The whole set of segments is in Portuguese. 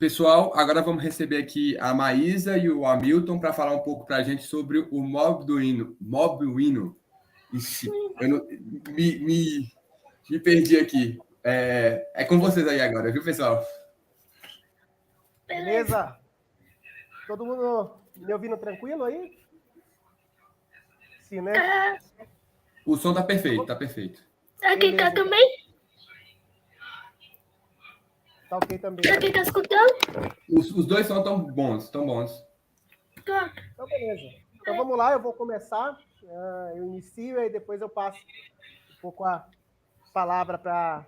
Pessoal, agora vamos receber aqui a Maísa e o Hamilton para falar um pouco para a gente sobre o Mobuino. Mobuino. Ixi, eu não, me perdi aqui. É com vocês aí agora, viu, pessoal? Beleza? Todo mundo me ouvindo tranquilo aí? Sim, né? O som tá perfeito, tá perfeito. Aqui tá também? Tá ok também. Aqui tá escutando? Os dois são tão bons, tão bons. Então, beleza. Então, vamos lá, eu vou começar. Eu inicio e depois eu passo um pouco a palavra para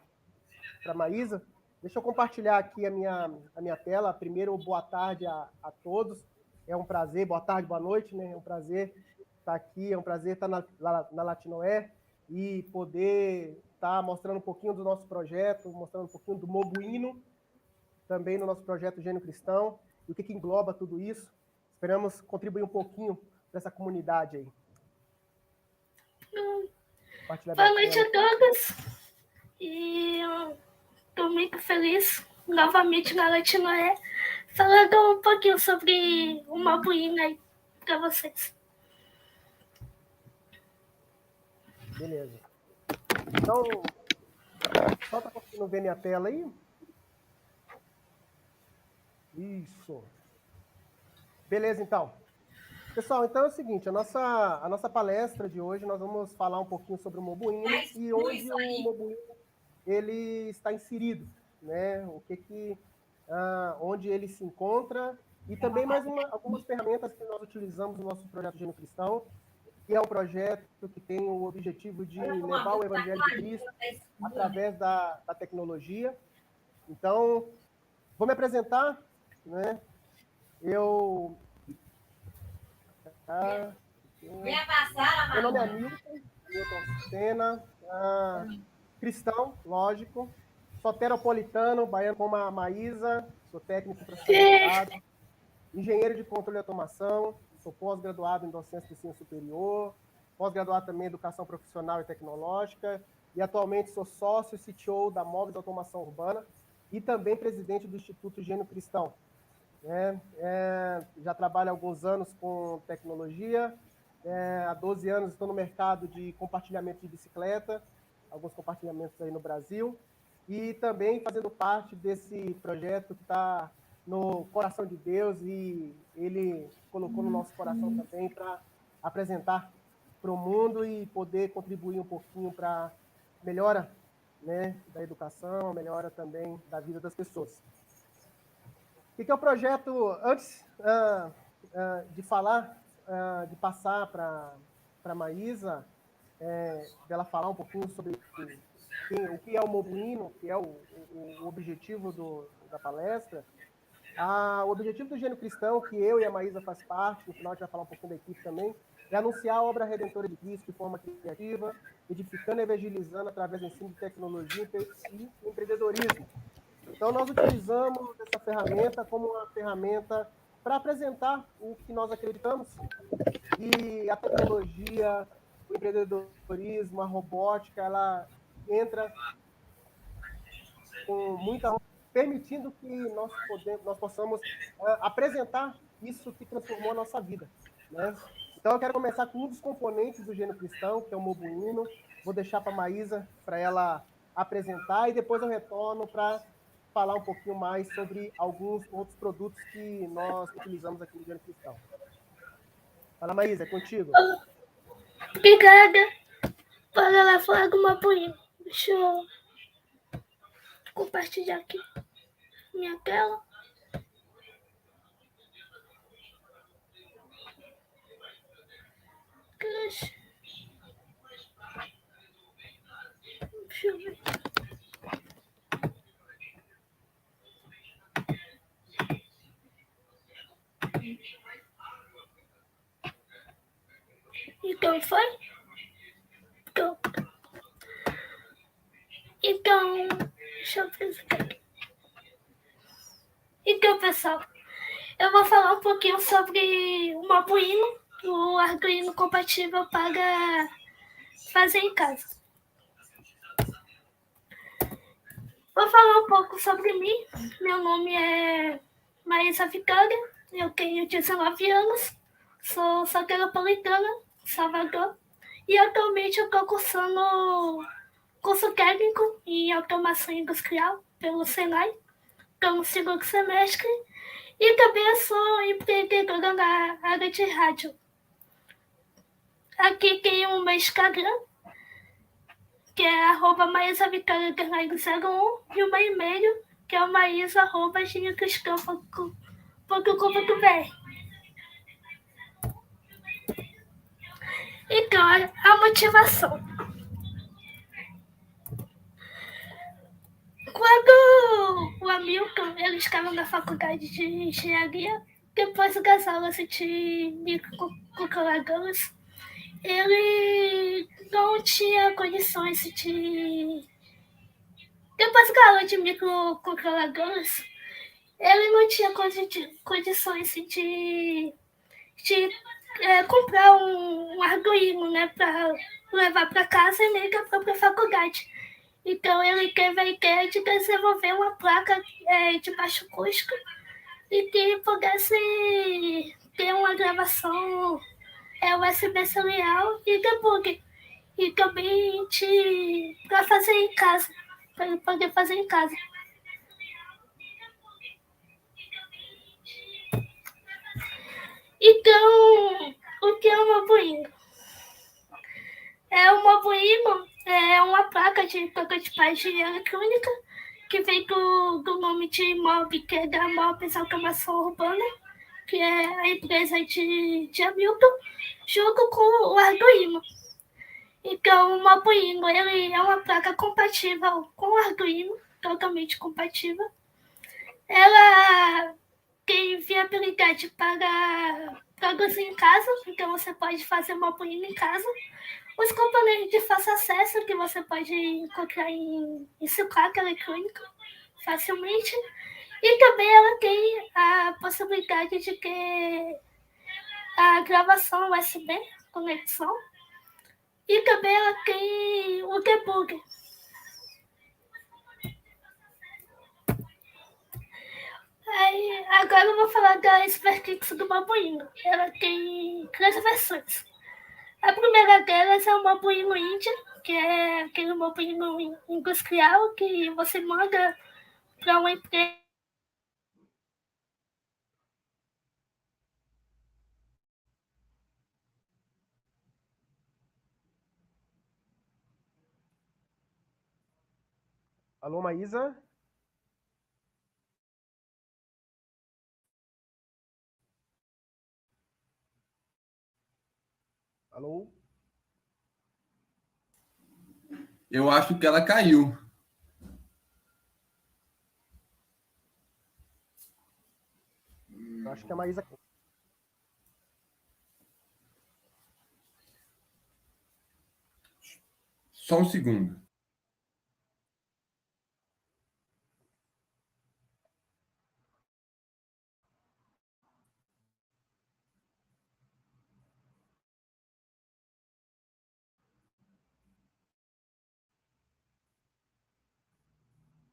a Maísa. Deixa eu compartilhar aqui a minha tela. Primeiro, boa tarde a todos. É um prazer, boa tarde, boa noite, né? É um prazer estar aqui, é um prazer estar na Latinoé e poder estar mostrando um pouquinho do nosso projeto, mostrando um pouquinho do Mobuino, também no nosso projeto Gênio Cristão, e o que engloba tudo isso. Esperamos contribuir um pouquinho para essa comunidade aí. Boa noite a todos. E eu estou muito feliz novamente na Latinoé, falando um pouquinho sobre o Mobuino aí para vocês. Beleza. Então, só está conseguindo ver minha tela aí? Isso. Beleza, então. Pessoal, então é o seguinte, a nossa palestra de hoje, nós vamos falar um pouquinho sobre o Mobuino e onde o Mobuino ele está inserido, né? Onde ele se encontra e também mais algumas ferramentas que nós utilizamos no nosso projeto Gênio Cristão, que é um projeto que tem o objetivo de levar o Evangelho de Cristo através da tecnologia. Então, vou me apresentar, né? Meu nome é Milton Sena, cristão, lógico, soteropolitano, baiano como a Maísa, sou técnico profissionalizado, engenheiro de controle e automação, sou pós-graduado em docência de ensino superior, pós-graduado também em educação profissional e tecnológica, e atualmente sou sócio e CTO da Móveis Automação Urbana e também presidente do Instituto Gênio Cristão. Já trabalho há alguns anos com tecnologia, há 12 anos estou no mercado de compartilhamento de bicicleta, alguns compartilhamentos aí no Brasil, e também fazendo parte desse projeto que está no coração de Deus e Ele colocou no nosso coração também para apresentar para o mundo e poder contribuir um pouquinho para a melhora, né, da educação, a melhora também da vida das pessoas. O que é o projeto? Antes de falar, de passar para a Maísa, dela falar um pouquinho sobre o que é o Mobuino, que é o objetivo da palestra. O objetivo do Gênio Cristão, que eu e a Maísa faz parte, no final a gente vai falar um pouquinho da equipe também, é anunciar a obra redentora de Cristo de forma criativa, edificando e evangelizando através do ensino de tecnologia e empreendedorismo. Então, nós utilizamos essa ferramenta como uma ferramenta para apresentar o que nós acreditamos. E a tecnologia, o empreendedorismo, a robótica, ela entra com muita permitindo que nós possamos apresentar isso que transformou a nossa vida, né? Então, eu quero começar com um dos componentes do Gênio Cristão, que é o Mobuino. Vou deixar para a Maísa, para ela apresentar, e depois eu retorno para falar um pouquinho mais sobre alguns outros produtos que nós utilizamos aqui no Gênio Cristão. Fala, Maísa, é contigo. Obrigada. Bora lá falar do Mobuino. Deixa eu compartilhar aqui minha tela. Deixa eu ver. Então, foi? Então, deixa eu verificar aqui. Então, pessoal, eu vou falar um pouquinho sobre o Mobuino, o Arduino compatível para fazer em casa. Vou falar um pouco sobre mim. Meu nome é Maísa Vitória, eu tenho 19 anos, sou soteropolitana, Salvador, e atualmente eu estou cursando curso técnico em automação industrial pelo Senai, estou no segundo semestre, e também eu sou empreendedora na área de rádio. Aqui tem o meu Instagram, que é @maísavitória_01, e o meu e-mail, que é o maisa@gmail.com.br. Então, a motivação. Quando o Hamilton ele estava na faculdade de engenharia, depois das aulas de microcontroladores, ele não tinha condições de... Depois da aula de microcontroladores, ele não tinha condições de comprar um Arduino, né, para levar para casa e nem da própria faculdade. Então, ele teve a ideia de desenvolver uma placa de baixo custo e que pudesse ter uma gravação USB serial e debug. E também para fazer em casa, para ele poder fazer em casa. Então, o que é um Mobuinho? O Mobuinho é uma placa de prototipagem eletrônica que vem do nome de MOB, que é da Mobs Automação Urbana, que é a empresa de Hamilton, junto com o Arduino. Então, o Mobuinho ele é uma placa compatível com o Arduino, totalmente compatível. Ela tem viabilidade para produzir em casa, então você pode fazer uma Mobuinho em casa. Os componentes de fácil acesso que você pode encontrar em sucata eletrônica facilmente. E também ela tem a possibilidade de ter a gravação USB, conexão. E também ela tem o debug. Aí, agora eu vou falar da SuperKicks do Mobuinho. Ela tem 3 versões. A primeira delas é o Mobuinho Índia, que é aquele Mobuinho industrial que você manda para uma empresa. Alô, Maísa? Alô? Eu acho que ela caiu. Eu acho que a Maísa... Só um segundo.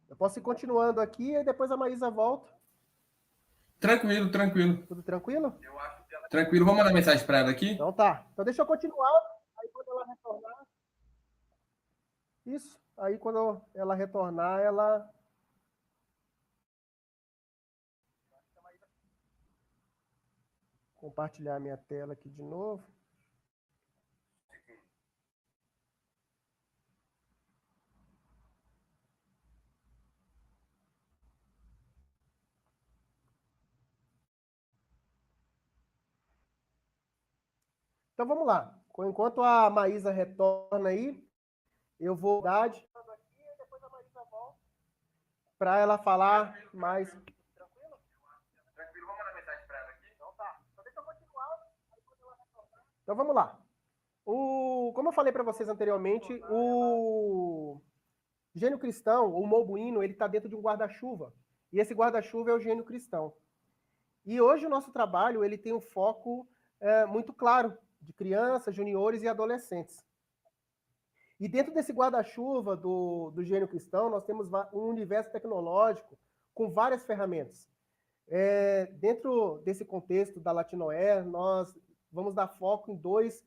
Eu posso ir continuando aqui e depois a Maísa volta. Tranquilo, tranquilo. Tudo tranquilo? Tranquilo. Vamos mandar mensagem para ela aqui? Então tá. Então deixa eu continuar. Aí quando ela retornar... Isso. Aí quando ela retornar, ela... Compartilhar minha tela aqui de novo. Então vamos lá. Enquanto a Maísa retorna aí, eu vou dar para ela falar mais. Tranquilo, vamos mandar mensagem para ela aqui? Então tá. Então deixa eu continuar. Então vamos lá. Como eu falei para vocês anteriormente, o gênio cristão, o Mobuino, ele está dentro de um guarda-chuva. E esse guarda-chuva é o gênio cristão. E hoje o nosso trabalho ele tem um foco muito claro de crianças, juniores e adolescentes. E dentro desse guarda-chuva do Gênio Cristão, nós temos um universo tecnológico com várias ferramentas. Dentro desse contexto da Latinoair, nós vamos dar foco em dois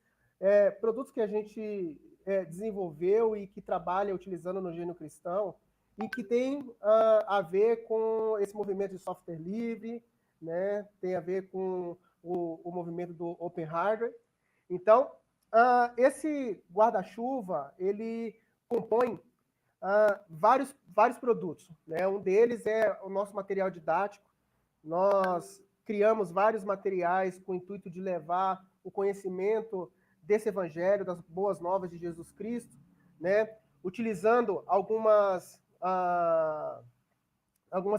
produtos que a gente desenvolveu e que trabalha utilizando no Gênio Cristão e que tem a ver com esse movimento de software livre, né? Tem a ver com o movimento do Open Hardware. Então, esse guarda-chuva, ele compõe vários produtos, né? Um deles é o nosso material didático. Nós criamos vários materiais com o intuito de levar o conhecimento desse evangelho, das boas novas de Jesus Cristo, né? Utilizando algumas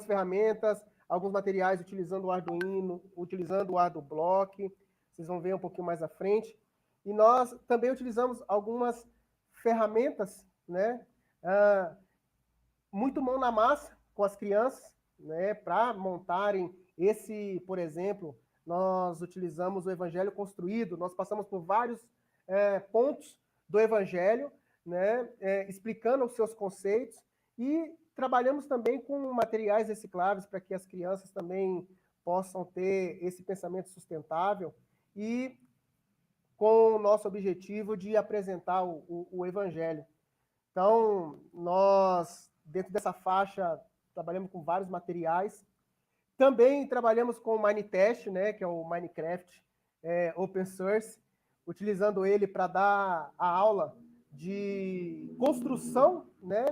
ferramentas, alguns materiais utilizando o Arduino, utilizando o ArduBlock, vocês vão ver um pouquinho mais à frente. E nós também utilizamos algumas ferramentas, né, muito mão na massa com as crianças, né, para montarem por exemplo, nós utilizamos o Evangelho Construído, nós passamos por vários pontos do Evangelho, né, explicando os seus conceitos, e trabalhamos também com materiais recicláveis para que as crianças também possam ter esse pensamento sustentável e com o nosso objetivo de apresentar o Evangelho. Então, nós, dentro dessa faixa, trabalhamos com vários materiais. Também trabalhamos com o Minetest, né, que é o Minecraft Open Source, utilizando ele para dar a aula de construção, né,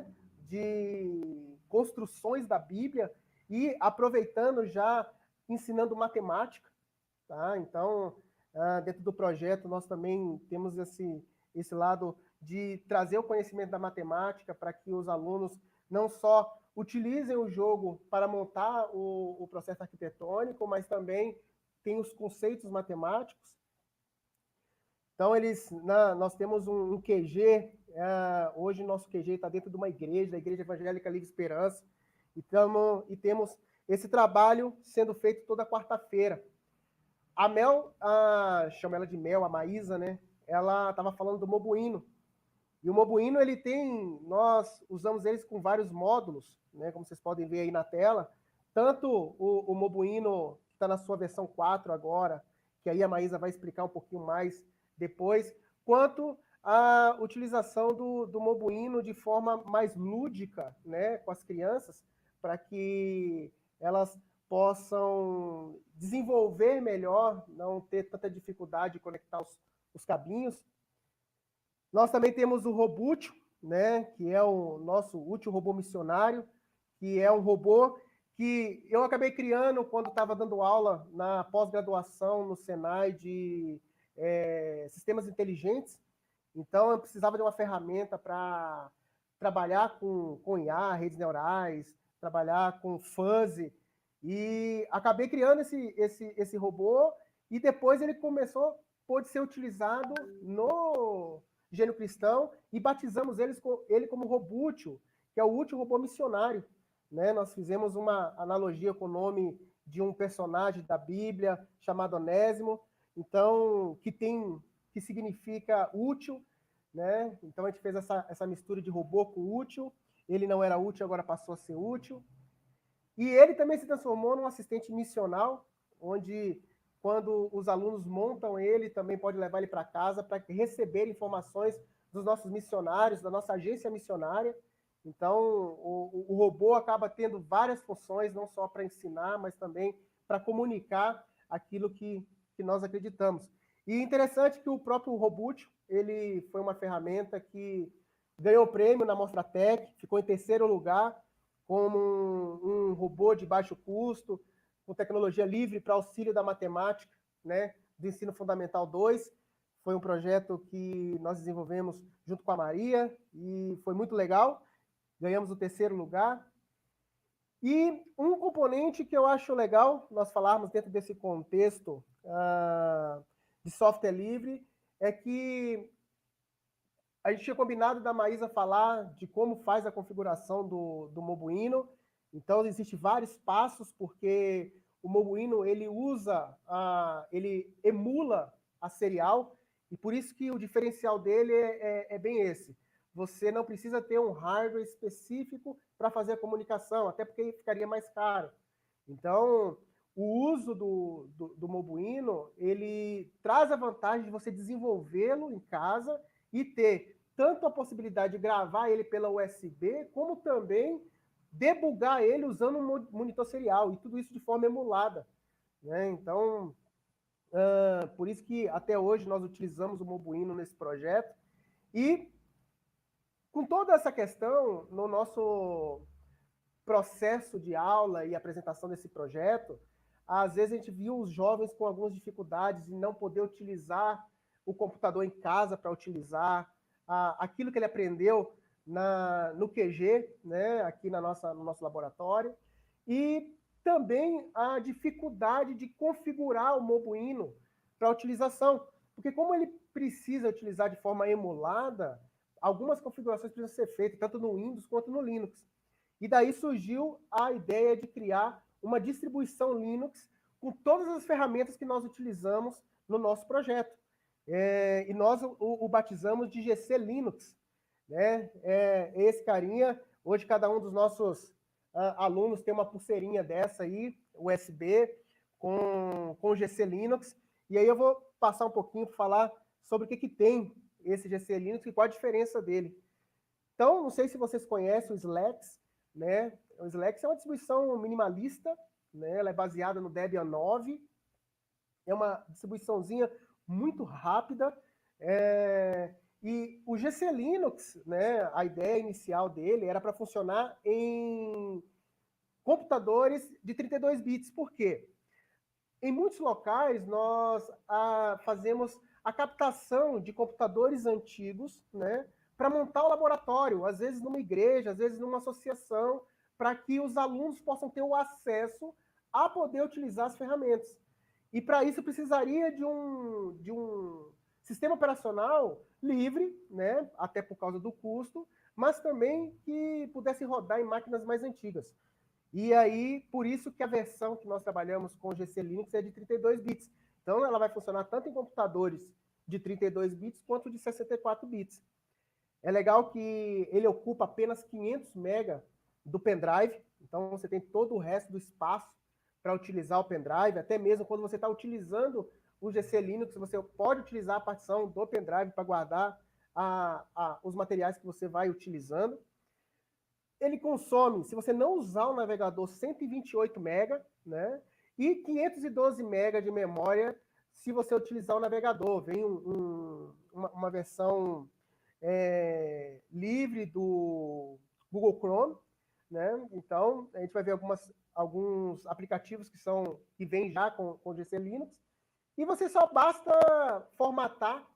de construções da Bíblia e aproveitando já, ensinando matemática. Tá? Então, dentro do projeto, nós também temos esse lado de trazer o conhecimento da matemática para que os alunos não só utilizem o jogo para montar o processo arquitetônico, mas também tem os conceitos matemáticos. Então, nós temos um QG, hoje nosso QG está dentro de uma igreja, a Igreja Evangélica Livre Esperança, e temos esse trabalho sendo feito toda quarta-feira. A Mel, chama ela de Mel, a Maísa, né? Ela estava falando do Mobuino. E o Mobuino, nós usamos eles com vários módulos, né? Como vocês podem ver aí na tela. Tanto o Mobuino, que está na sua versão 4 agora, que aí a Maísa vai explicar um pouquinho mais depois, quanto a utilização do Mobuino de forma mais lúdica, né? Com as crianças, para que elas possam desenvolver melhor, não ter tanta dificuldade de conectar os cabinhos. Nós também temos o Robútil, né, que é o nosso útil robô missionário, que é um robô que eu acabei criando quando estava dando aula na pós-graduação no Senai de sistemas inteligentes. Então, eu precisava de uma ferramenta para trabalhar com IA, redes neurais, trabalhar com fuzzy, e acabei criando esse robô, e depois ele pôde ser utilizado no Gênio Cristão, e batizamos ele como Robútil, que é o útil robô missionário. Né? Nós fizemos uma analogia com o nome de um personagem da Bíblia chamado Onésimo, então, que significa útil, né? Então a gente fez essa mistura de robô com útil. Ele não era útil, agora passou a ser útil. E ele também se transformou num assistente missional, onde, quando os alunos montam ele, também pode levar ele para casa para receber informações dos nossos missionários, da nossa agência missionária. Então, o robô acaba tendo várias funções, não só para ensinar, mas também para comunicar aquilo que nós acreditamos. E interessante que o próprio Robútil, ele foi uma ferramenta que ganhou prêmio na Mostratec, ficou em 3º lugar, como um robô de baixo custo, com tecnologia livre para auxílio da matemática, né, do Ensino Fundamental 2. Foi um projeto que nós desenvolvemos junto com a Maria, e foi muito legal. Ganhamos o 3º lugar. E um componente que eu acho legal nós falarmos dentro desse contexto de software livre é que a gente tinha combinado da Maísa falar de como faz a configuração do Mobuino. Então, existem vários passos, porque o Mobuino, ele emula a serial, e por isso que o diferencial dele é bem esse. você não precisa ter um hardware específico para fazer a comunicação, até porque ficaria mais caro. Então, o uso do Mobuino, ele traz a vantagem de você desenvolvê-lo em casa e ter tanto a possibilidade de gravar ele pela USB, como também debugar ele usando um monitor serial, e tudo isso de forma emulada, né? Então, por isso que até hoje nós utilizamos o Mobuino nesse projeto. E com toda essa questão, no nosso processo de aula e apresentação desse projeto, às vezes a gente viu os jovens com algumas dificuldades em não poder utilizar o computador em casa para utilizar aquilo que ele aprendeu no QG, né, aqui no nosso laboratório, e também a dificuldade de configurar o Mobuino para utilização, porque como ele precisa utilizar de forma emulada, algumas configurações precisam ser feitas, tanto no Windows quanto no Linux. E daí surgiu a ideia de criar uma distribuição Linux com todas as ferramentas que nós utilizamos no nosso projeto. E nós o batizamos de GC Linux, né? Esse carinha, hoje cada um dos nossos alunos tem uma pulseirinha dessa aí, USB, com GC Linux. E aí eu vou passar um pouquinho para falar sobre o que tem esse GC Linux e qual a diferença dele. Então, não sei se vocês conhecem o Slacks, né? O Slacks é uma distribuição minimalista, né? Ela é baseada no Debian 9, é uma distribuiçãozinha muito rápida, e o GC Linux, né? A ideia inicial dele era para funcionar em computadores de 32 bits. Por quê? Em muitos locais, nós fazemos a captação de computadores antigos, né, para montar o laboratório, às vezes numa igreja, às vezes numa associação, para que os alunos possam ter o acesso a poder utilizar as ferramentas. E para isso precisaria de um sistema operacional livre, né, até por causa do custo, mas também que pudesse rodar em máquinas mais antigas. E aí, por isso que a versão que nós trabalhamos com o GC Linux é de 32 bits. Então, ela vai funcionar tanto em computadores de 32 bits quanto de 64 bits. É legal que ele ocupa apenas 500 MB do pendrive, então você tem todo o resto do espaço para utilizar o pendrive, até mesmo quando você está utilizando o GC Linux, você pode utilizar a partição do pendrive para guardar os materiais que você vai utilizando. Ele consome, se você não usar o navegador, 128 MB, né? E 512 MB de memória se você utilizar o navegador. Vem uma versão livre do Google Chrome, né? Então, a gente vai ver alguns aplicativos que vêm já com o GC Linux. E você só basta formatar,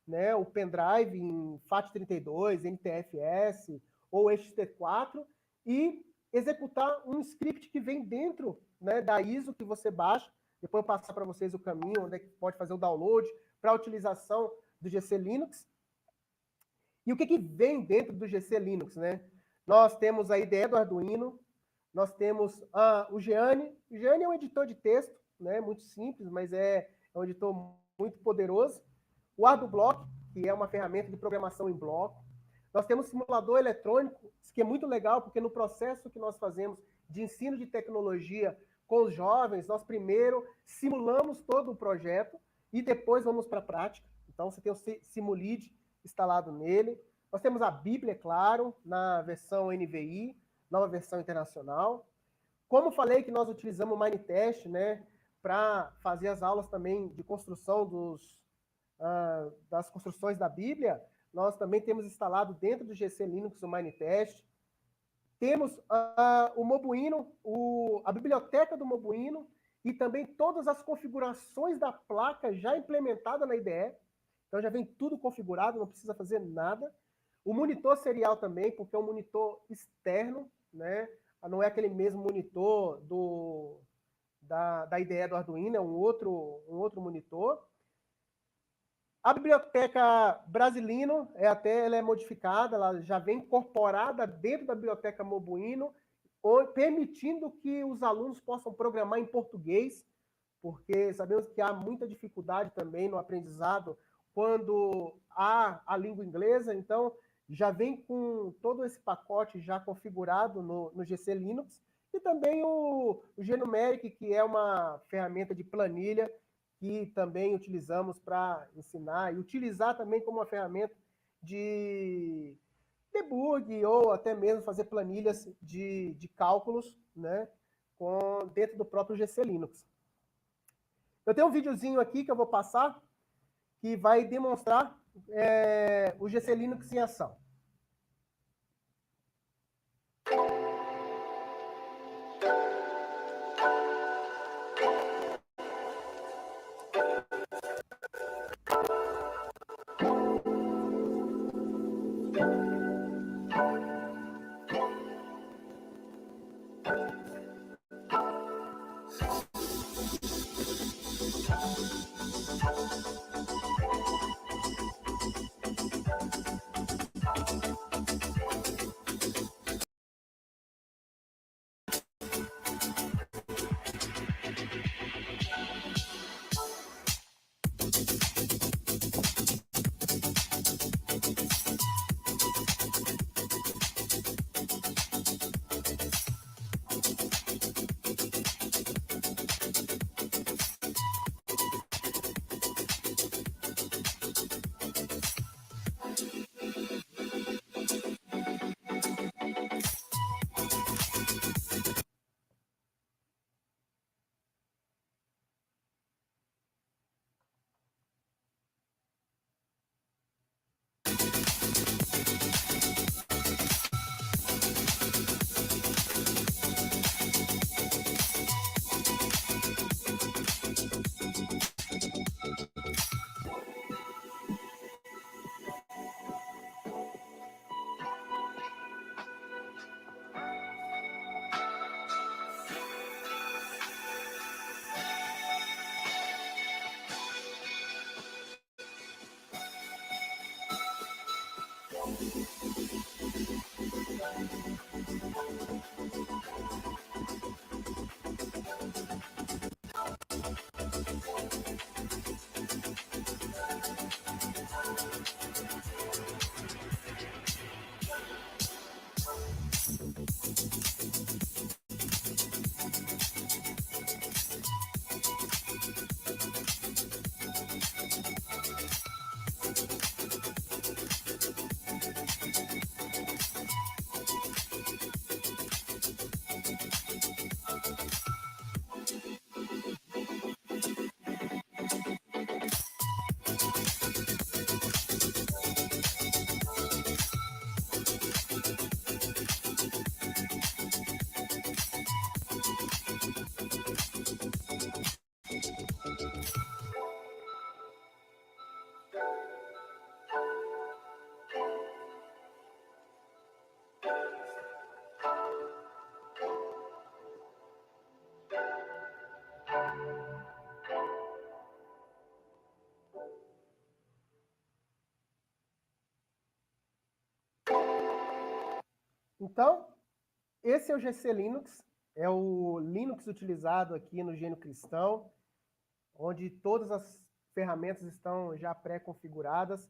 né, o pendrive em FAT32, NTFS ou ext4 e executar um script que vem dentro, né, da ISO que você baixa. Depois eu passar para vocês o caminho onde é que pode fazer o download para a utilização do GC Linux. E o que vem dentro do GC Linux, né? Nós temos a IDE do Arduino, nós temos o Geane. O Geane é um editor de texto, né, muito simples, mas é um editor muito poderoso. O ArduBlock, que é uma ferramenta de programação em bloco. Nós temos simulador eletrônico, que é muito legal, porque no processo que nós fazemos de ensino de tecnologia com os jovens, nós primeiro simulamos todo o projeto e depois vamos para a prática. Então, você tem o Simulid instalado nele. Nós temos a Bíblia, claro, na versão NVI, nova versão internacional. Como falei que nós utilizamos o Minetest, né, para fazer as aulas também de construção das construções da Bíblia, nós também temos instalado dentro do GC Linux o Minetest. Temos o Mobuino, a biblioteca do Mobuino e também todas as configurações da placa já implementada na IDE. Então já vem tudo configurado, não precisa fazer nada. O monitor serial também, porque é um monitor externo, né? Não é aquele mesmo monitor da IDE do Arduino, é um outro monitor. A biblioteca Brasilino, ela é modificada, ela já vem incorporada dentro da biblioteca Mobuino, permitindo que os alunos possam programar em português, porque sabemos que há muita dificuldade também no aprendizado quando há a língua inglesa, então já vem com todo esse pacote já configurado no GC Linux, e também o Gnumeric, que é uma ferramenta de planilha que também utilizamos para ensinar e utilizar também como uma ferramenta de debug ou até mesmo fazer planilhas de cálculos, né, dentro do próprio GC Linux. Eu tenho um videozinho aqui que eu vou passar que vai demonstrar o GC Linux em ação. Então, esse é o GC Linux, é o Linux utilizado aqui no Gênio Cristão, onde todas as ferramentas estão já pré-configuradas.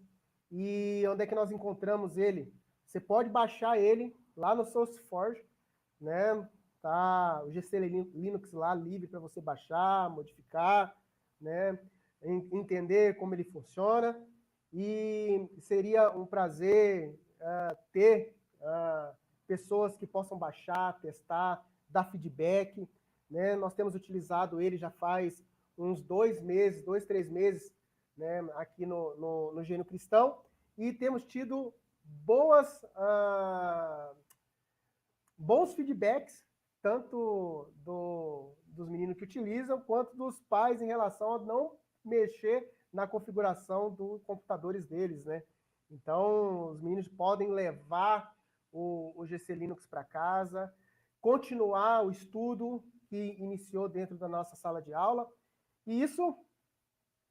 E onde é que nós encontramos ele? Você pode baixar ele lá no SourceForge, né? Tá o GC Linux lá livre para você baixar, modificar, né? Entender como ele funciona. E seria um prazer ter pessoas que possam baixar, testar, dar feedback, né? Nós temos utilizado ele já faz uns 2 meses, 2, 3 meses, né, aqui no Gênio Cristão, e temos tido bons feedbacks, tanto dos meninos que utilizam, quanto dos pais em relação a não mexer na configuração dos computadores deles, né? Então, os meninos podem levar o GC Linux para casa, continuar o estudo que iniciou dentro da nossa sala de aula, e isso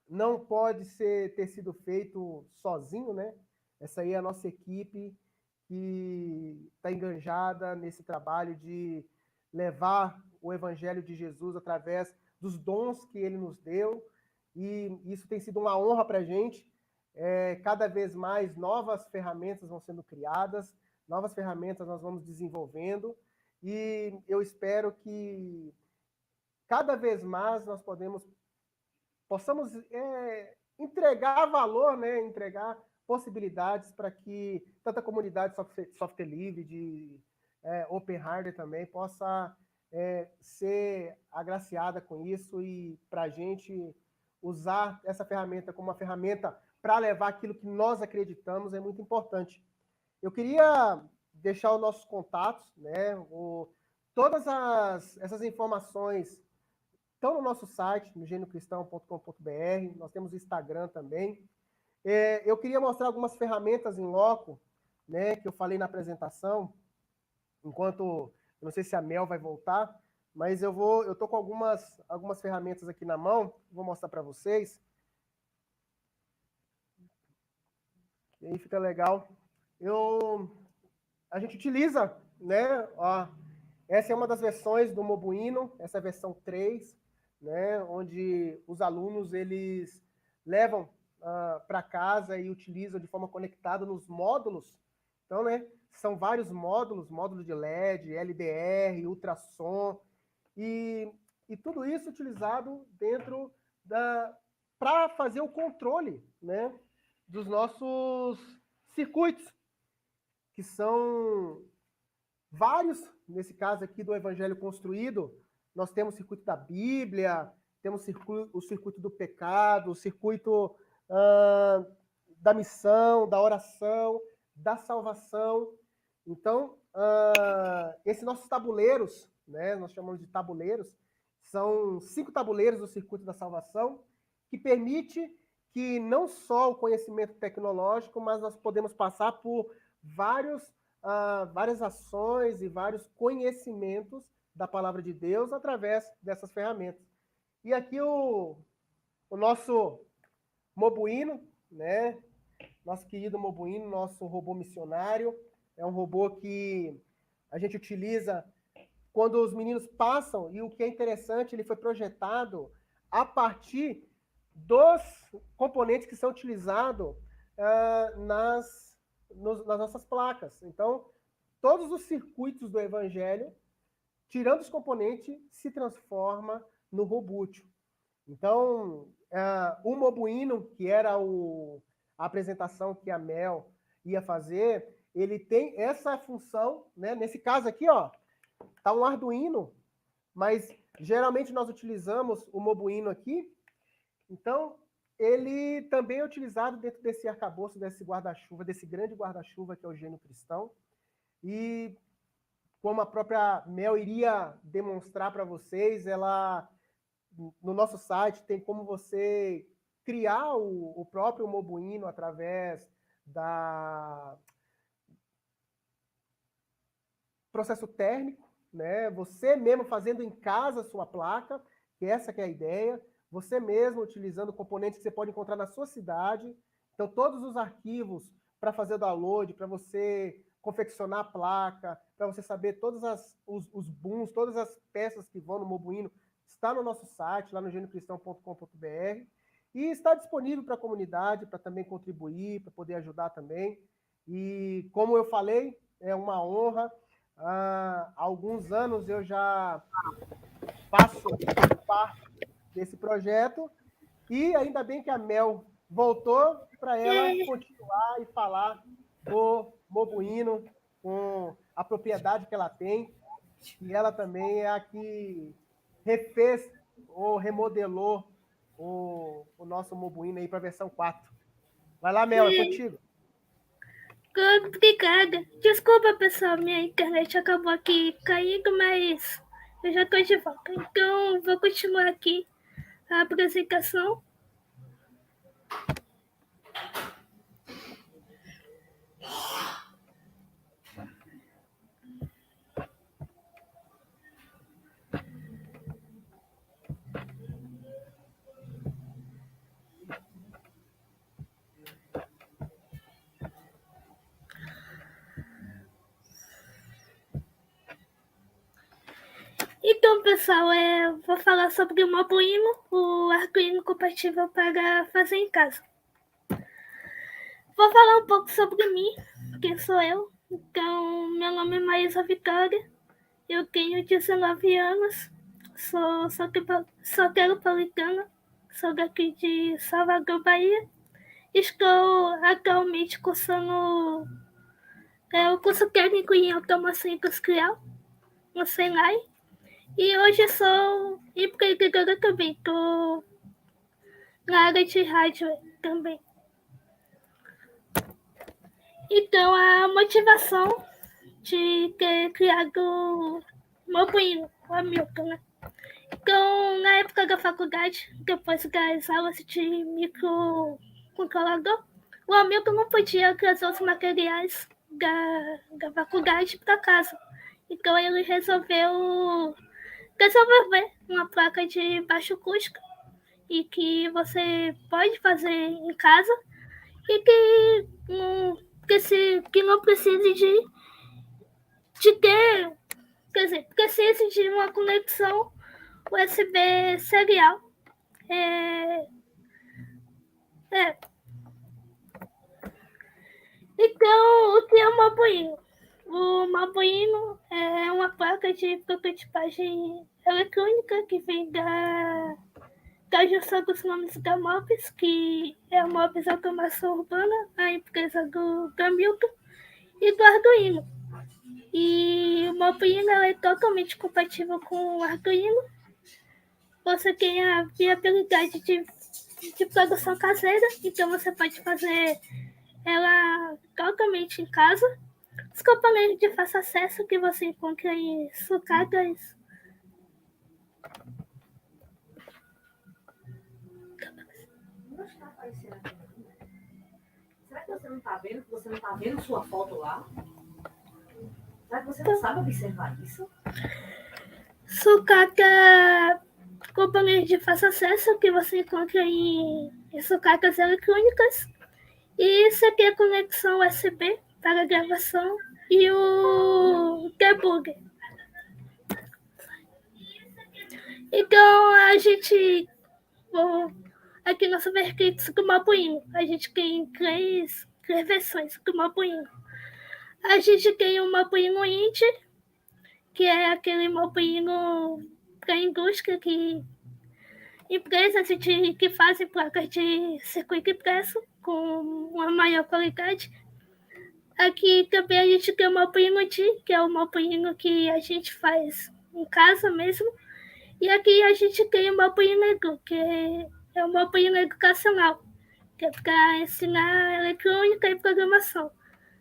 não pode ter sido feito sozinho, né? Essa aí é a nossa equipe que está enganjada nesse trabalho de levar o Evangelho de Jesus através dos dons que ele nos deu, e isso tem sido uma honra para a gente, Cada vez mais novas ferramentas vão sendo criadas, novas ferramentas nós vamos desenvolvendo, e eu espero que cada vez mais nós possamos entregar valor, né? Entregar possibilidades para que tanta comunidade software livre, de open hardware também, possa ser agraciada com isso, e para a gente usar essa ferramenta como uma ferramenta para levar aquilo que nós acreditamos é muito importante. Eu queria deixar os nossos contatos, né? Todas essas informações estão no nosso site, no engenhocristão.com.br, nós temos o Instagram também. Eu queria mostrar algumas ferramentas em loco, né, que eu falei na apresentação, enquanto, eu não sei se a Mel vai voltar, mas eu estou com algumas ferramentas aqui na mão, vou mostrar para vocês. E aí fica legal. A gente utiliza, né, essa é uma das versões do Mobuino, essa é a versão 3, né, onde os alunos eles levam para casa e utilizam de forma conectada nos módulos. Então, né, são vários módulos, módulo de LED, LDR, ultrassom, e tudo isso utilizado dentro para fazer o controle, né, dos nossos circuitos, que são vários, nesse caso aqui do Evangelho Construído. Nós temos o circuito da Bíblia, temos o circuito do pecado, o circuito da missão, da oração, da salvação. Então, esses nossos tabuleiros, né, nós chamamos de tabuleiros, são 5 tabuleiros do circuito da salvação, que permite que não só o conhecimento tecnológico, mas nós podemos passar por várias ações e vários conhecimentos da palavra de Deus através dessas ferramentas. E aqui o nosso Mobuino, né? Nosso querido Mobuino, nosso robô missionário, é um robô que a gente utiliza quando os meninos passam, e o que é interessante, ele foi projetado a partir dos componentes que são utilizados nas nossas placas. Então, todos os circuitos do Evangelho, tirando os componentes, se transforma no robútil. Então, o Mobuino, que era a apresentação que a Mel ia fazer, ele tem essa função, né? Nesse caso aqui, ó, tá um Arduino, mas geralmente nós utilizamos o Mobuino aqui. Então, ele também é utilizado dentro desse arcabouço, desse guarda-chuva, desse grande guarda-chuva que é o Gênio Cristão. E como a própria Mel iria demonstrar para vocês, no nosso site tem como você criar o próprio Mobuino através da processo térmico, né? Você mesmo fazendo em casa a sua placa, que essa que é a ideia, você mesmo utilizando componentes que você pode encontrar na sua cidade. Então, todos os arquivos para fazer o download, para você confeccionar a placa, para você saber todos os booms, todas as peças que vão no Mobuino, está no nosso site, lá no engenhocristão.com.br, e está disponível para a comunidade, para também contribuir, para poder ajudar também. E, como eu falei, é uma honra. Há alguns anos eu já faço parte desse projeto, e ainda bem que a Mel voltou para ela continuar e falar do Mobuino com a propriedade que ela tem, e ela também é a que refez ou remodelou o nosso Mobuino aí para a versão 4. Vai lá, Mel, é contigo. Obrigada. Desculpa, pessoal, minha internet acabou aqui caindo, mas eu já estou de volta. Então, vou continuar aqui a apresentação. Então, pessoal, vou falar sobre o Mobuino, o Arduino compatível para fazer em casa. Vou falar um pouco sobre mim, quem sou eu. Então, meu nome é Maísa Vitória, eu tenho 19 anos, sou soteropolitana, sou daqui de Salvador, Bahia. Estou atualmente cursando o curso técnico em automação industrial, no Senai. E hoje sou empreendedora também, estou na área de rádio também. Então, a motivação de ter criado o Mobuíno, o Hamilton, né? Então, na época da faculdade, depois das aulas de microcontrolador, o Hamilton não podia trazer os materiais da faculdade para casa. Então, ele resolveu desenvolver uma placa de baixo custo e que você pode fazer em casa e que não precise de ter, quer dizer, precise de uma conexão USB serial. Então, o que é o Mobuíno? O Mobuíno é uma placa de prototipagem eletrônica que vem da junção dos nomes da Mobis, que é a Mobis Automação Urbana, a empresa do Hamilton, e do Arduino. E o Mobuíno é totalmente compatível com o Arduino. Você tem a viabilidade de produção caseira, então você pode fazer ela totalmente em casa. Os componentes de fácil acesso que você encontra em sucatas. Será que você não está vendo? Que você não está vendo sua foto lá? Será que você não sabe observar isso? Sucata, componentes de fácil acesso que você encontra em sucatas eletrônicas. E isso aqui é a conexão USB para gravação e o debugger. Então, a gente, aqui no Superkits do Mobuíno, a gente tem três versões do Mobuíno. A gente tem o Mobuíno Indie, que é aquele Mobuíno para a indústria, que empresas que fazem placas de circuito impresso com uma maior qualidade. Aqui também a gente tem o Mobuíno D, que é o Mobuíno que a gente faz em casa mesmo. E aqui a gente tem o Mobuíno Edu, que é o Mobuíno educacional, que é para ensinar eletrônica e programação.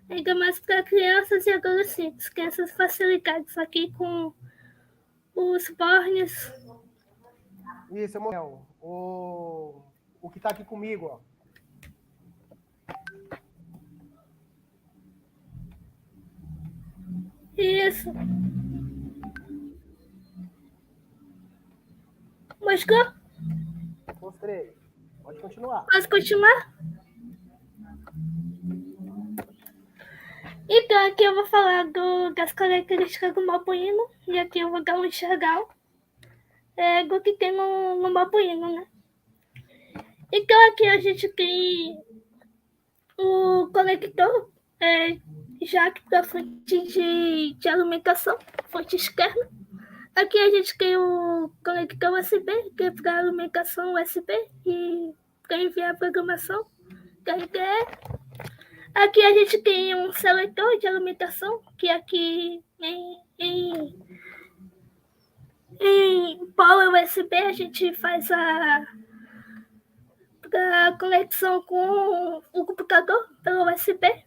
Ainda mais para crianças e adolescentes, que essas facilidades aqui com os bornes. Isso, Samuel. O que está aqui comigo, ó. Isso. Mostrou? Mostrei. Pode continuar. Posso continuar? Então, aqui eu vou falar das características do Mobuíno, e aqui eu vou dar um enxergal do que tem no Mobuíno, né? Então, aqui a gente tem o conector jack para fonte de alimentação, fonte externa. Aqui a gente tem o conector USB, que é para alimentação USB e para enviar programação, KDE. Aqui a gente tem um seletor de alimentação, que aqui em Power USB a gente faz a conexão com o computador pelo USB.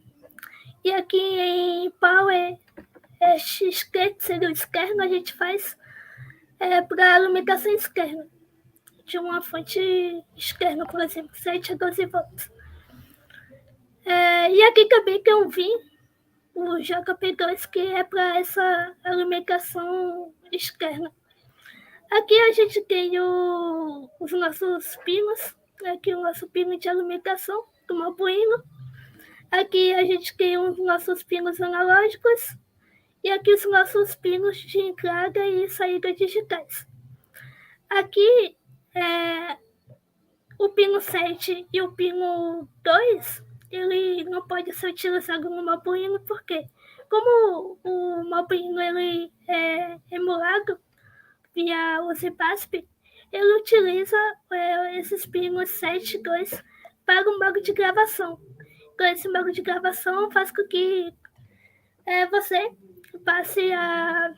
E aqui em Power XT, que seria o externo, a gente faz para alimentação externa, de uma fonte externa, por exemplo, 7 a 12 volts. E aqui também tem um VIN, o JP2, que é para essa alimentação externa. Aqui a gente tem os nossos pinos, aqui o nosso pino de alimentação do Mobuíno. Aqui a gente tem os nossos pinos analógicos e aqui os nossos pinos de entrada e saída digitais. Aqui o pino 7 e o pino 2 ele não pode ser utilizado no Mobuino, porque como o Mobuino ele é emulado via o ZPASP, ele utiliza esses pinos 7 e 2 para o modo de gravação. Então, esse modo de gravação faz com que você passe a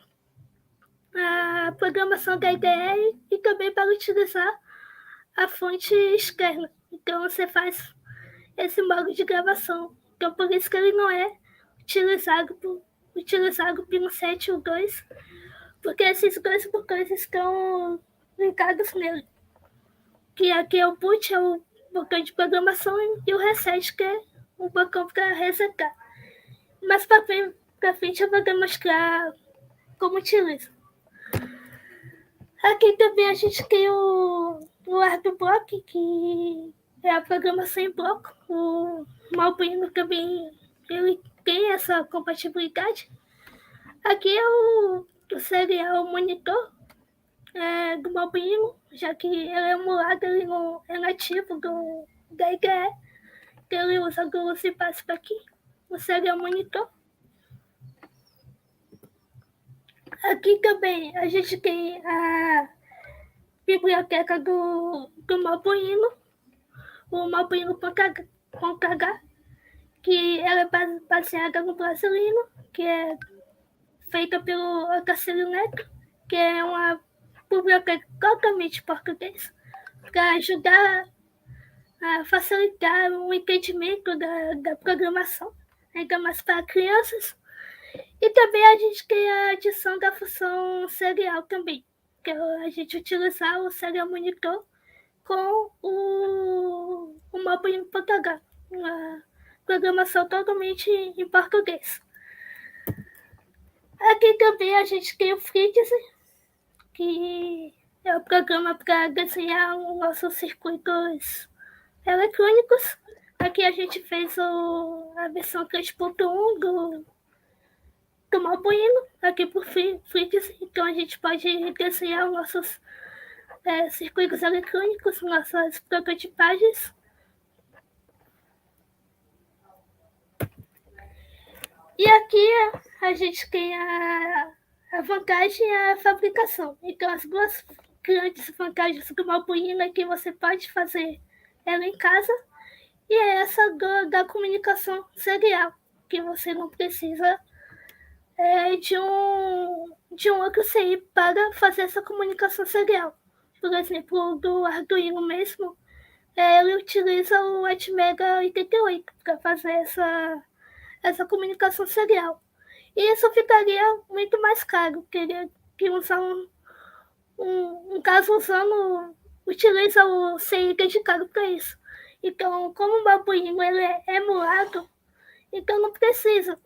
programação da IDE e também para utilizar a fonte externa. Então, você faz esse modo de gravação. Então, por isso que ele não é utilizado o pino 7 ou 2, porque esses dois botões estão ligados nele. Que aqui é o boot, é o botão de programação, e o reset, que é o botão para resetar. Mas para frente eu vou demonstrar como utiliza. Aqui também a gente tem o ArduBlock, que é a programação em bloco. O Mobuino também ele tem essa compatibilidade. Aqui é o serial monitor do Mobuino, já que ele é emulado, ele não é nativo da IDE. Então ele usa o CPASP aqui, o serial monitor. Aqui também a gente tem a biblioteca do Mobuino, o Mobuino.h, que ela é baseada no Brasilino, que é feita pelo Otacílio Neto, que é uma biblioteca totalmente portuguesa, para ajudar a facilitar o entendimento da programação, ainda mais para crianças. E também a gente tem a adição da função serial também, que é a gente utilizar o serial monitor com o Mobuino.h, uma programação totalmente em português. Aqui também a gente tem o Fritz, que é o programa para desenhar os nossos circuitos eletrônicos. Aqui a gente fez a versão 3.1 do Mobuino, aqui por Fritz. Então a gente pode desenhar os nossos circuitos eletrônicos, nossas prototipagens. E aqui a gente tem a vantagem é a fabricação. Então, as duas grandes vantagens do Mobuino é que você pode fazer ela em casa, e é essa da comunicação serial, que você não precisa de um outro CI para fazer essa comunicação serial. Por exemplo, do Arduino mesmo, ele utiliza o Atmega 88 para fazer essa comunicação serial. E isso ficaria muito mais caro. Teria que usar um caso utiliza o CI dedicado para isso. Então, como o Mobuino ele é emulado, então não precisa.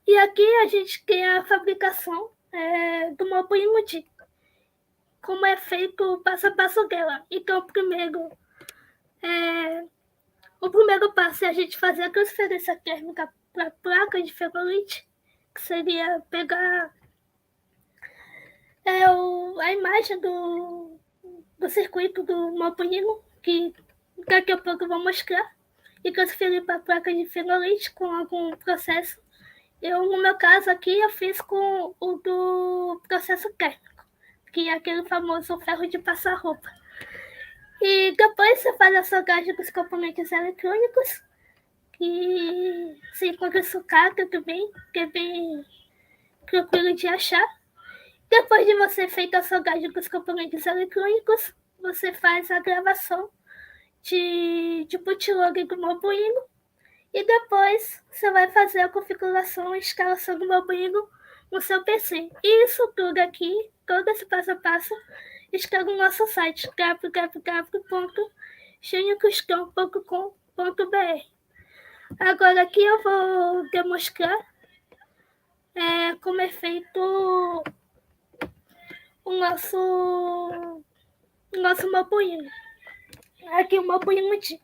E aqui a gente tem a fabricação do Mobuino D, como é feito o passo a passo dela. Então, o primeiro passo é a gente fazer a transferência térmica para a placa de ferrolite, que seria pegar a imagem do circuito do Mobuino, que daqui a pouco eu vou mostrar, e transferir para a placa de ferrolite com algum processo. No meu caso aqui, eu fiz com o do processo térmico, que é aquele famoso ferro de passar roupa. E depois você faz a soldagem dos componentes eletrônicos, que se encontra sucata também, que é bem tranquilo de achar. Depois de você feita a soldagem dos componentes eletrônicos, você faz a gravação de bootloader do Mobuino, e depois você vai fazer a configuração e instalação do Mobuino no seu PC. E isso tudo aqui, todo esse passo a passo, está no nosso site www.juniorcristão.com.br. Agora aqui eu vou demonstrar como é feito o nosso Mobuino. Aqui o Mobuino D.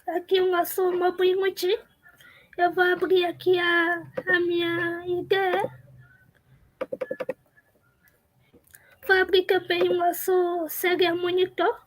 Aqui o nosso Mobuino D. Eu vou abrir aqui a minha IDE. Vou abrir também o nosso serial monitor.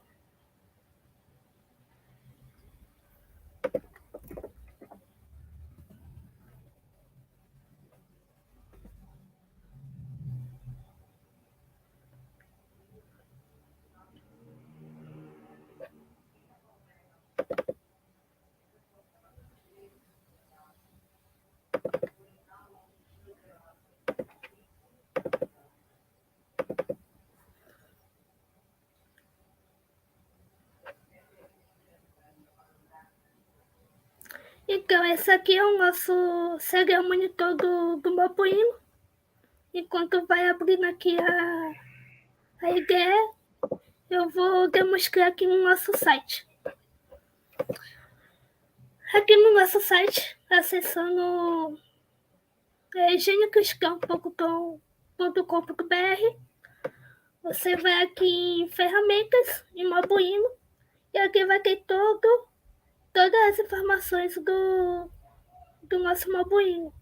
Então, esse aqui é o nosso serial monitor do Mobuíno. Enquanto vai abrindo aqui a IDE, eu vou demonstrar aqui no nosso site. Aqui no nosso site, acessando higienecristã.com.br, você vai aqui em ferramentas, em Mobuíno, e aqui vai ter todas as informações do nosso Mobuíno.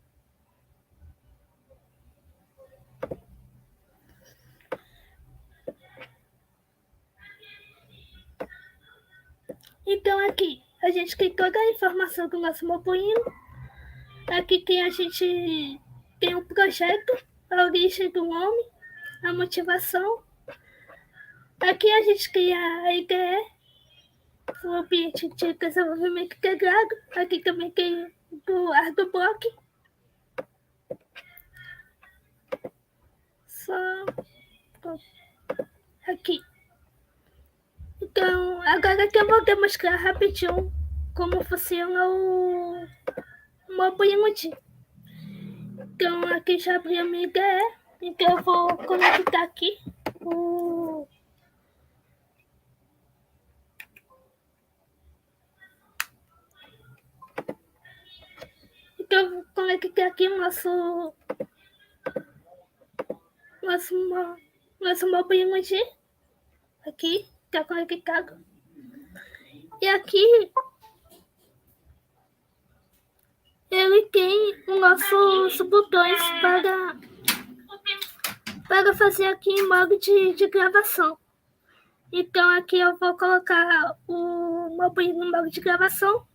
Então aqui, a gente tem toda a informação do nosso Mobuíno. Aqui a gente tem o projeto, a origem do nome, a motivação. Aqui a gente tem a IDE, o ambiente de desenvolvimento integrado. Aqui também tem do Arduboc. Só aqui. Então, agora que eu vou demonstrar rapidinho como funciona o Mobuíno. Então, aqui já abri a minha IDE. Então, eu vou conectar aqui o... Então, eu vou conectar aqui o nosso Mobuíno. Aqui, está conectado. E aqui ele tem os nossos botões para fazer aqui em modo de gravação. Então aqui eu vou colocar o Mobuíno no modo de gravação.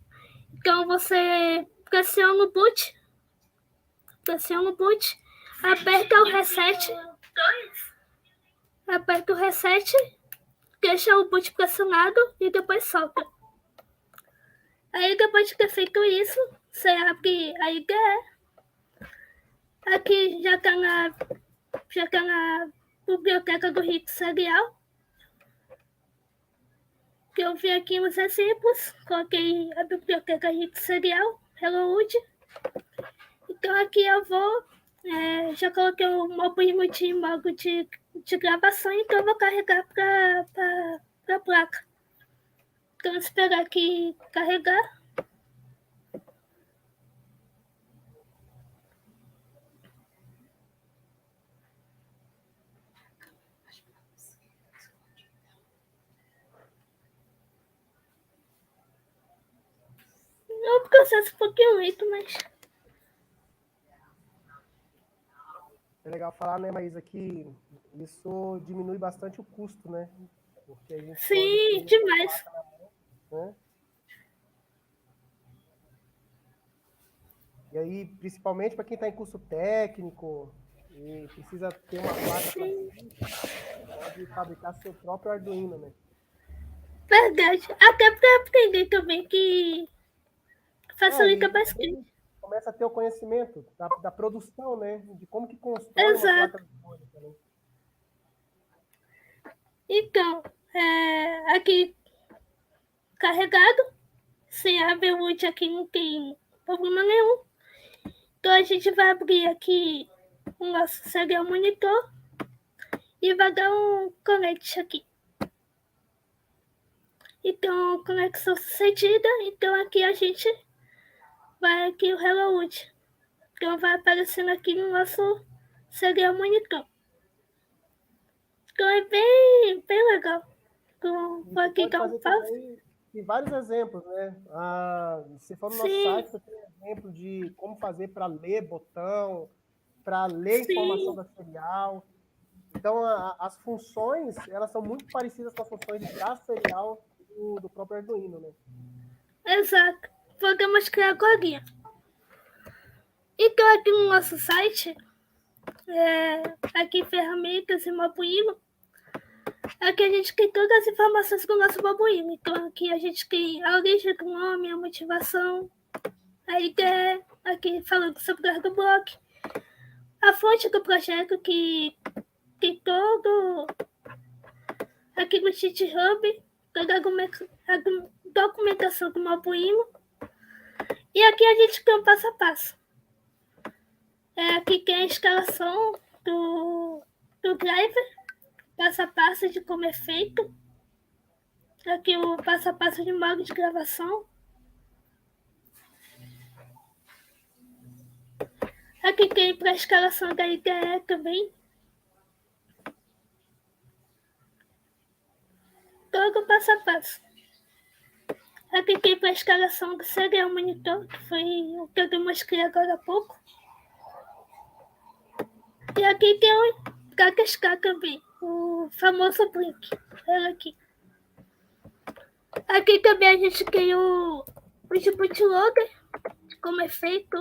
Então você pressiona o boot, aperta o reset, deixa o boot pressionado e depois solta. Aí depois de ter feito isso, você abre a IDE. Aqui já está na biblioteca do Rito Serial. Que eu vi aqui nos exemplos, coloquei a biblioteca Rito Serial, Hello World. Então aqui eu vou, já coloquei o Mobuíno em modo de gravação, então eu vou carregar para a placa. Então esperar aqui carregar. É um processo um pouquinho lento, mas... É legal falar, né, Maísa, que isso diminui bastante o custo, né? Porque a gente Sim, demais. Né? E aí, principalmente para quem está em curso técnico e precisa ter uma placa, pode fabricar seu próprio Arduino, né? Verdade. Até para aprender também, que facilita bastante. Começa a ter o conhecimento da produção, né? De como que constrói uma placa de folha também. Então, aqui carregado, sem a Beirute aqui não tem problema nenhum. Então a gente vai abrir aqui o nosso serial monitor e vai dar um connect aqui. Então, conexão sucedida. Então aqui a gente vai aqui o Hello World. Então vai aparecendo aqui no nosso serial monitor. Então é bem legal. Então, vou aqui dar um pause. Tem vários exemplos, né? Se for no nosso site, você tem exemplo de como fazer para ler botão, para ler informação da serial. Então, as funções, elas são muito parecidas com as funções da serial do próprio Arduino, né? Exato. Vou demonstrar agora. Então, aqui no nosso site, aqui ferramentas e Mobuíno, aqui a gente tem todas as informações do nosso Mobuíno. Então, aqui a gente tem a origem do nome, a motivação, a IDE, aqui falando sobre o Arduboc, a fonte do projeto, que tem todo aqui no GitHub, toda a documentação do Mobuíno. E aqui a gente tem o passo a passo. Aqui tem a instalação do driver, passo a passo de como é feito. Aqui o passo a passo de modo de gravação. Aqui tem para a escalação da IDE também. Todo o passo a passo. Aqui tem para a escalação do serial monitor, que foi o que eu demonstrei agora há pouco. E aqui tem o KKSK também, o famoso Blink. Olha aqui. Aqui também a gente tem o de bootloader, como é feito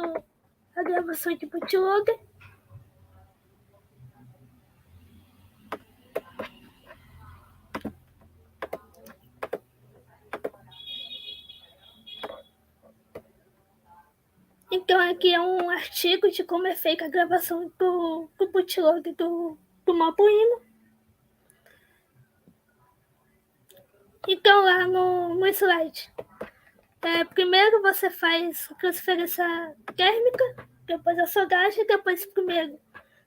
a gravação de bootloader. Então aqui é um artigo de como é feita a gravação do bootloader do Mobuino. Então lá no slide, primeiro você faz transferência térmica, depois a soldagem, depois primeiro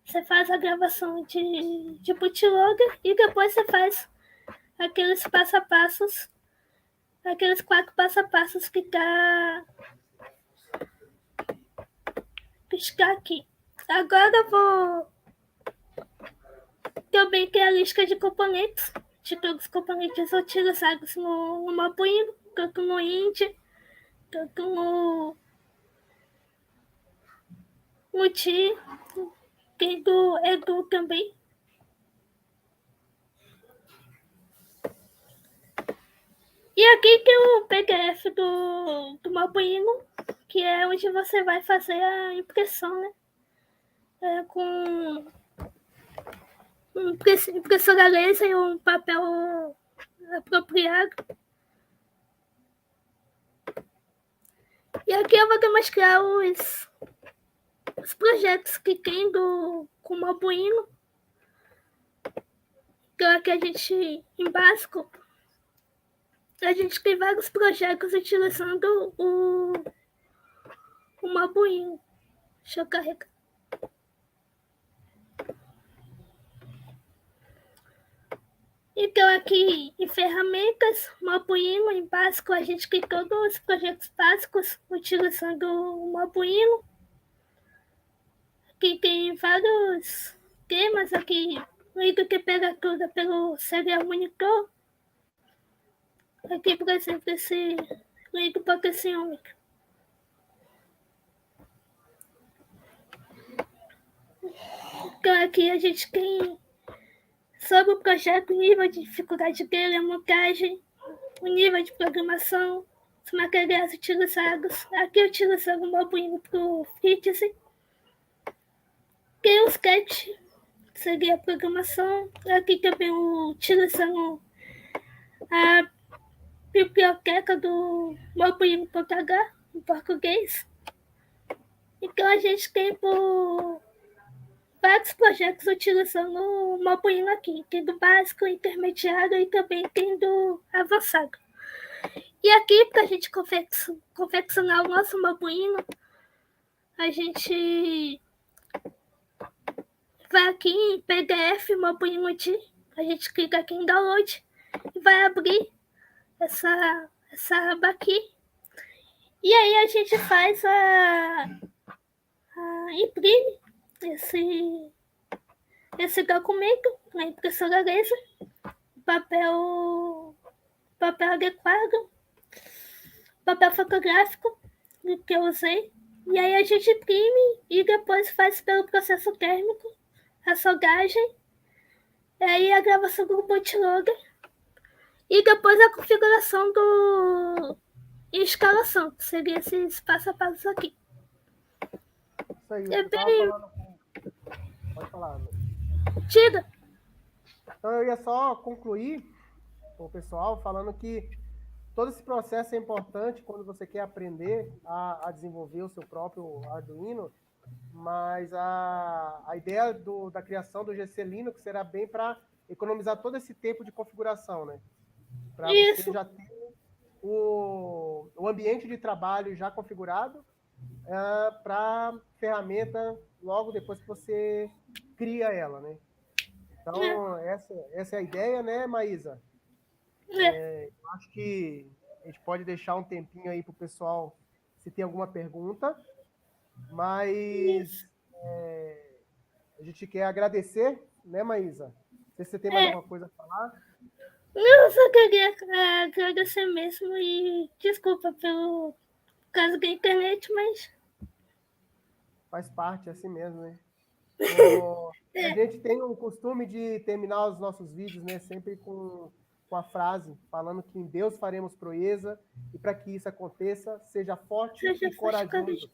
você faz a gravação de bootloader e depois você faz aqueles passo a passos, aqueles 4 passo a passos que está aqui. Agora eu vou também ter a lista de componentes, de todos os componentes utilizados no Mobuino, tanto no Indy, tanto no Ti, tem do Edu também. E aqui tem o PDF do Mobuino, que é onde você vai fazer a impressão, né? Com impressora laser e um papel apropriado. E aqui eu vou demonstrar os projetos que tem com o Mobuino. Então aqui a gente, em básico, a gente tem vários projetos utilizando o Mobuino. Deixa eu carregar. Então aqui em ferramentas, Mobuino, em básico, a gente tem todos os projetos básicos utilizando o Mobuino. Aqui tem vários temas, aqui liga temperatura pelo serial monitor. Aqui, por exemplo, esse liga potenciômetro. Então aqui a gente tem sobre o projeto, o nível de dificuldade dele, a montagem, o nível de programação, os materiais utilizados. Aqui eu utilizando o Mobuino para o Fritz. Tem o sketch, seria a programação. Aqui também utilizando a biblioteca do Mobuino.h em português. Então a gente tem vários projetos utilizando o Mobuino aqui. Tem do básico, intermediário e também tem do avançado. E aqui, para a gente confeccionar o nosso Mobuino, a gente vai aqui em PDF, Mobuino Ti, a gente clica aqui em Download e vai abrir essa aba aqui. E aí a gente faz imprime esse documento na impressora laser, papel adequado, papel fotográfico que eu usei. E aí a gente imprime e depois faz pelo processo térmico a soldagem, aí a gravação do bootloader e depois a configuração e instalação, que seria esses passo a passo aqui. Isso aí, É bem... Pode falar. Tira. Então eu ia só concluir com o pessoal falando que todo esse processo é importante quando você quer aprender a desenvolver o seu próprio Arduino, mas a ideia da criação do GC Linux será bem para economizar todo esse tempo de configuração, né? Para você já ter o ambiente de trabalho já configurado para ferramenta logo depois que você cria ela, né? Então, essa é a ideia, né, Maísa? Eu acho que a gente pode deixar um tempinho aí para o pessoal se tem alguma pergunta, mas a gente quer agradecer, né, Maísa? Não sei se você tem mais alguma coisa a falar. Não, eu só queria agradecer mesmo e desculpa pelo caso da internet, mas Faz parte, é assim mesmo, né? A gente tem o costume de terminar os nossos vídeos, né, sempre com a frase falando que em Deus faremos proeza e para que isso aconteça, seja forte seja e corajoso.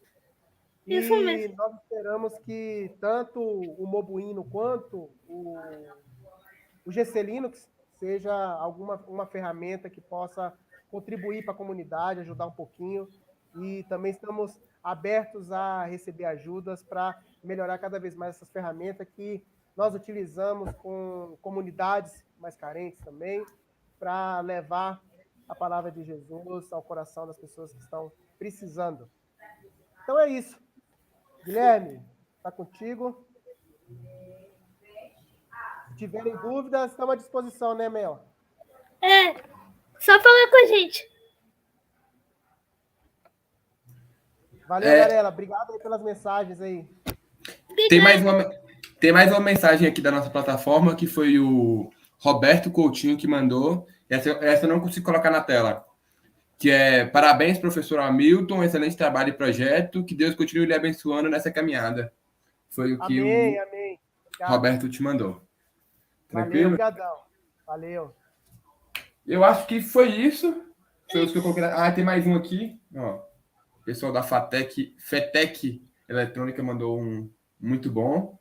Isso E mesmo. nós esperamos que tanto o Mobuíno quanto o Gesselino seja uma ferramenta que possa contribuir para a comunidade, ajudar um pouquinho. E também estamos abertos a receber ajudas para melhorar cada vez mais essas ferramentas que nós utilizamos com comunidades mais carentes também, para levar a palavra de Jesus ao coração das pessoas que estão precisando. Então é isso. Guilherme, está contigo. Se tiverem dúvidas, estamos à disposição, né, Mel? Só falar com a gente. Valeu, galera. Obrigado aí pelas mensagens aí. Tem mais uma mensagem aqui da nossa plataforma, que foi o Roberto Coutinho que mandou. Essa eu não consigo colocar na tela. Que é: parabéns, professor Hamilton, excelente trabalho e projeto. Que Deus continue lhe abençoando nessa caminhada. Foi o que amém, o amém. Roberto te mandou. Tranquilo? Valeu, obrigadão. Valeu. Eu acho que foi isso. Foi os que eu coloquei. Tem mais um aqui. Ó, o pessoal da FETEC Eletrônica mandou um muito bom.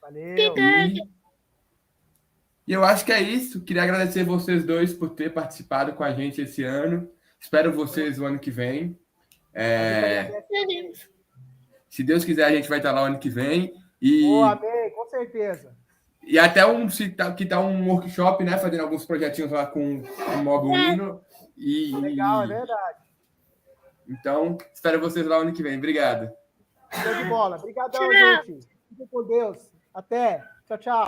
Valeu. E eu acho que é isso. Queria agradecer vocês dois por ter participado com a gente esse ano. Espero vocês o ano que vem. Se Deus quiser, a gente vai estar lá o ano que vem. Amém, com certeza. E até que tá um workshop, né? Fazendo alguns projetinhos lá com o Mobuíno. Legal, é verdade. Então, espero vocês lá o ano que vem. Obrigado. Show de bola. Obrigadão, gente. Fiquem com Deus. Até. Tchau, tchau.